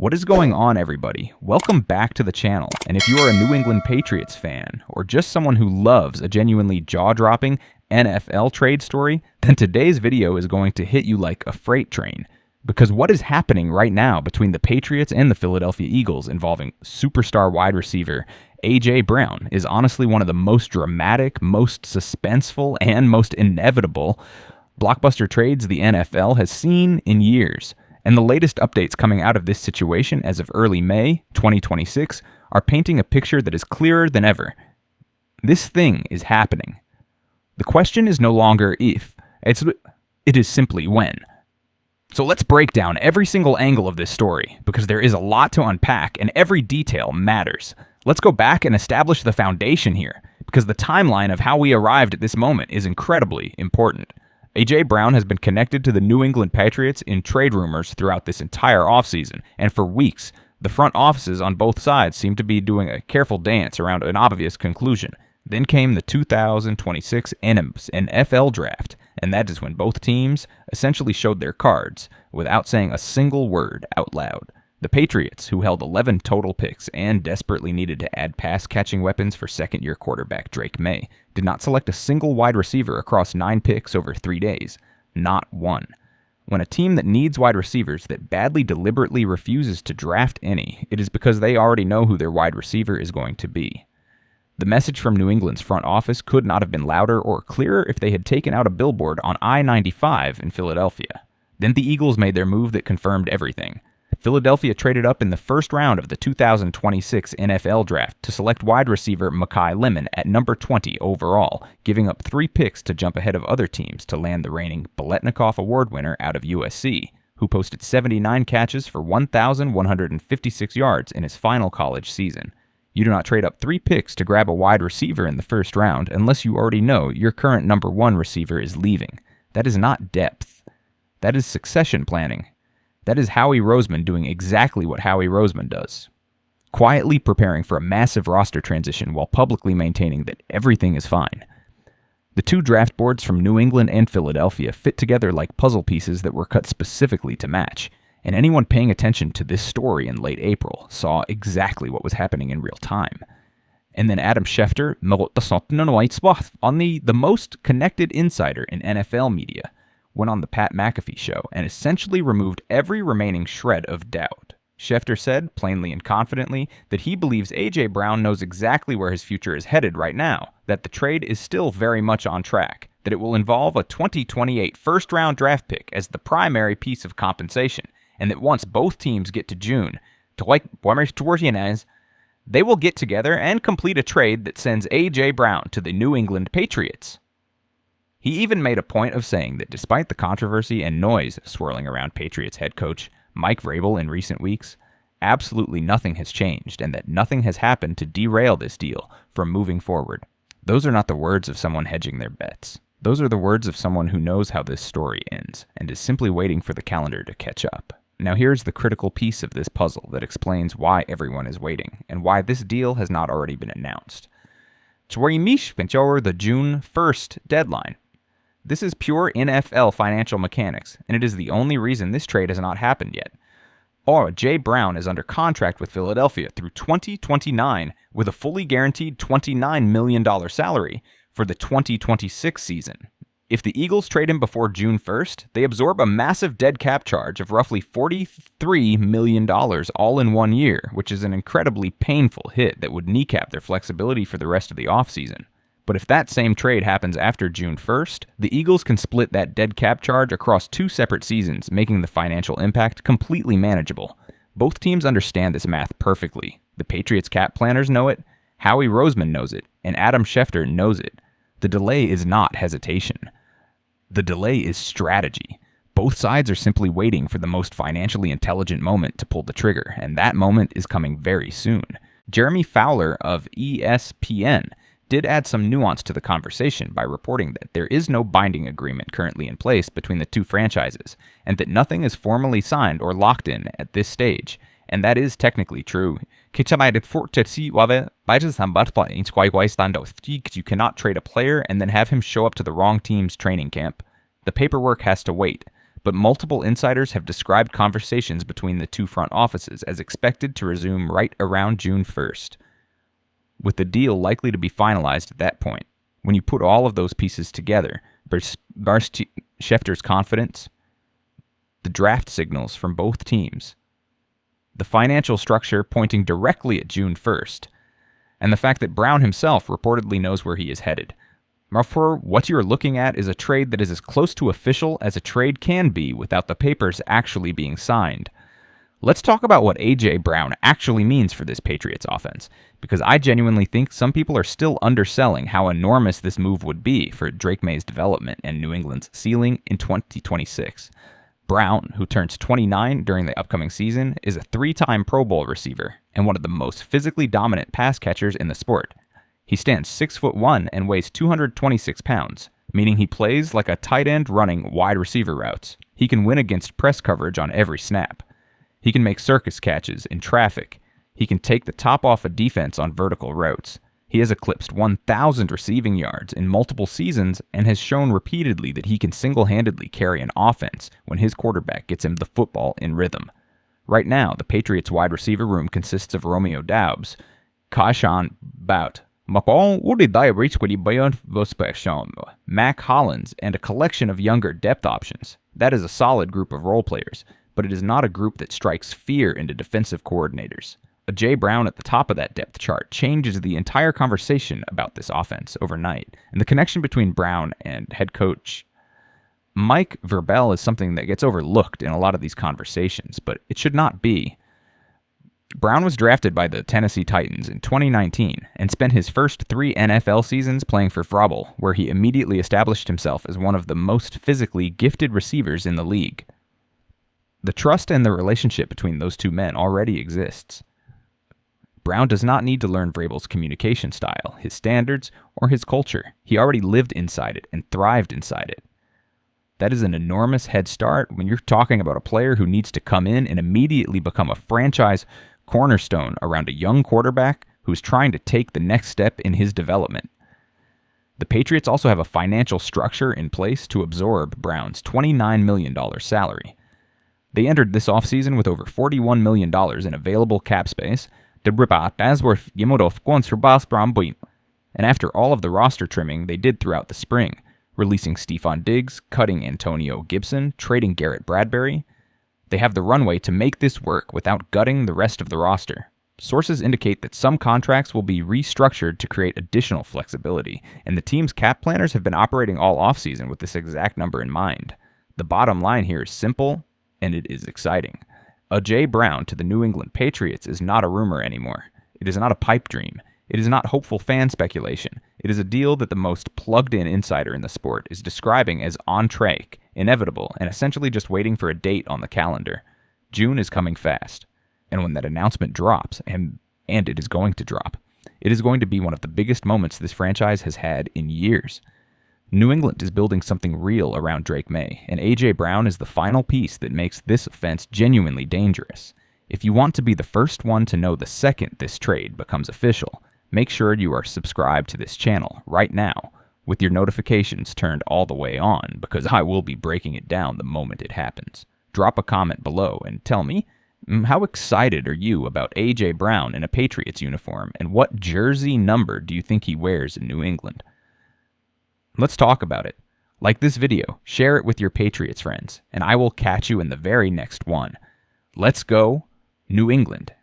What is going on, everybody? Welcome back to the channel, and if you are a New England Patriots fan, or just someone who loves a genuinely jaw-dropping NFL trade story, then today's video is going to hit you like a freight train. Because what is happening right now between the Patriots and the Philadelphia Eagles involving superstar wide receiver A.J. Brown is honestly one of the most dramatic, most suspenseful, and most inevitable blockbuster trades the NFL has seen in years. And the latest updates coming out of this situation as of early May 2026 are painting a picture that is clearer than ever. This thing is happening. The question is no longer if, it is simply when. So let's break down every single angle of this story, because there is a lot to unpack and every detail matters. Let's go back and establish the foundation here, because the timeline of how we arrived at this moment is incredibly important. A.J. Brown has been connected to the New England Patriots in trade rumors throughout this entire offseason, and for weeks, the front offices on both sides seemed to be doing a careful dance around an obvious conclusion. Then came the 2026 NFL Draft, and that is when both teams essentially showed their cards without saying a single word out loud. The Patriots, who held 11 total picks and desperately needed to add pass-catching weapons for second-year quarterback Drake May, did not select a single wide receiver across 9 picks over 3 days. Not one. When a team that needs wide receivers that badly deliberately refuses to draft any, it is because they already know who their wide receiver is going to be. The message from New England's front office could not have been louder or clearer if they had taken out a billboard on I-95 in Philadelphia. Then the Eagles made their move that confirmed everything. Philadelphia traded up in the first round of the 2026 NFL Draft to select wide receiver Mekhi Lemon at number 20 overall, giving up 3 picks to jump ahead of other teams to land the reigning Biletnikoff Award winner out of USC, who posted 79 catches for 1,156 yards in his final college season. You do not trade up 3 picks to grab a wide receiver in the first round unless you already know your current number 1 receiver is leaving. That is not depth. That is succession planning. That is Howie Roseman doing exactly what Howie Roseman does. Quietly preparing for a massive roster transition while publicly maintaining that everything is fine. The 2 draft boards from New England and Philadelphia fit together like puzzle pieces that were cut specifically to match, and anyone paying attention to this story in late April saw exactly what was happening in real time. And then Adam Schefter on the most connected insider in NFL media went on the Pat McAfee show and essentially removed every remaining shred of doubt. Schefter said, plainly and confidently, that he believes A.J. Brown knows exactly where his future is headed right now, that the trade is still very much on track, that it will involve a 2028 first-round draft pick as the primary piece of compensation, and that once both teams get to June, they will get together and complete a trade that sends A.J. Brown to the New England Patriots. He even made a point of saying that despite the controversy and noise swirling around Patriots head coach Mike Vrabel in recent weeks, absolutely nothing has changed and that nothing has happened to derail this deal from moving forward. Those are not the words of someone hedging their bets. Those are the words of someone who knows how this story ends and is simply waiting for the calendar to catch up. Now here's the critical piece of this puzzle that explains why everyone is waiting and why this deal has not already been announced. The June 1st deadline. This is pure NFL financial mechanics, and it is the only reason this trade has not happened yet. A.J. Brown is under contract with Philadelphia through 2029 with a fully guaranteed $29 million salary for the 2026 season. If the Eagles trade him before June 1st, they absorb a massive dead cap charge of roughly $43 million all in 1 year, which is an incredibly painful hit that would kneecap their flexibility for the rest of the offseason. But if that same trade happens after June 1st, the Eagles can split that dead cap charge across 2 separate seasons, making the financial impact completely manageable. Both teams understand this math perfectly. The Patriots cap planners know it, Howie Roseman knows it, and Adam Schefter knows it. The delay is not hesitation. The delay is strategy. Both sides are simply waiting for the most financially intelligent moment to pull the trigger, and that moment is coming very soon. Jeremy Fowler of ESPN did add some nuance to the conversation by reporting that there is no binding agreement currently in place between the 2 franchises, and that nothing is formally signed or locked in at this stage, and that is technically true. You cannot trade a player and then have him show up to the wrong team's training camp. The paperwork has to wait, but multiple insiders have described conversations between the two front offices as expected to resume right around June 1st, with the deal likely to be finalized at that point. When you put all of those pieces together, Schefter's confidence, the draft signals from both teams, the financial structure pointing directly at June 1st, and the fact that Brown himself reportedly knows where he is headed. Therefore, what you're looking at is a trade that is as close to official as a trade can be without the papers actually being signed. Let's talk about what A.J. Brown actually means for this Patriots offense, because I genuinely think some people are still underselling how enormous this move would be for Drake May's development and New England's ceiling in 2026. Brown, who turns 29 during the upcoming season, is a 3-time Pro Bowl receiver and one of the most physically dominant pass catchers in the sport. He stands 6'1" and weighs 226 pounds, meaning he plays like a tight end running wide receiver routes. He can win against press coverage on every snap. He can make circus catches in traffic. He can take the top off a defense on vertical routes. He has eclipsed 1,000 receiving yards in multiple seasons and has shown repeatedly that he can single-handedly carry an offense when his quarterback gets him the football in rhythm. Right now, the Patriots wide receiver room consists of Romeo Doubs, Kashan Bout, Mac Hollins, and a collection of younger depth options. That is a solid group of role players, but it is not a group that strikes fear into defensive coordinators. A J. Brown at the top of that depth chart changes the entire conversation about this offense overnight, and the connection between Brown and head coach Mike Vrabel is something that gets overlooked in a lot of these conversations, but it should not be. Brown was drafted by the Tennessee Titans in 2019 and spent his first 3 NFL seasons playing for Vrabel, where he immediately established himself as one of the most physically gifted receivers in the league. The trust and the relationship between those two men already exists. Brown does not need to learn Vrabel's communication style, his standards, or his culture. He already lived inside it and thrived inside it. That is an enormous head start when you're talking about a player who needs to come in and immediately become a franchise cornerstone around a young quarterback who's trying to take the next step in his development. The Patriots also have a financial structure in place to absorb Brown's $29 million salary. They entered this offseason with over $41 million in available cap space, and after all of the roster trimming they did throughout the spring, releasing Stephon Diggs, cutting Antonio Gibson, trading Garrett Bradbury, they have the runway to make this work without gutting the rest of the roster. Sources indicate that some contracts will be restructured to create additional flexibility, and the team's cap planners have been operating all offseason with this exact number in mind. The bottom line here is simple, and it is exciting. A J. Brown to the New England Patriots is not a rumor anymore. It is not a pipe dream. It is not hopeful fan speculation. It is a deal that the most plugged-in insider in the sport is describing as on track, inevitable, and essentially just waiting for a date on the calendar. June is coming fast, and when that announcement drops, and it is going to drop, it is going to be one of the biggest moments this franchise has had in years. New England is building something real around Drake May, and A.J. Brown is the final piece that makes this offense genuinely dangerous. If you want to be the first one to know the second this trade becomes official, make sure you are subscribed to this channel right now, with your notifications turned all the way on, because I will be breaking it down the moment it happens. Drop a comment below and tell me, how excited are you about A.J. Brown in a Patriots uniform, and what jersey number do you think he wears in New England? Let's talk about it. Like this video, share it with your Patriots friends, and I will catch you in the very next one. Let's go, New England.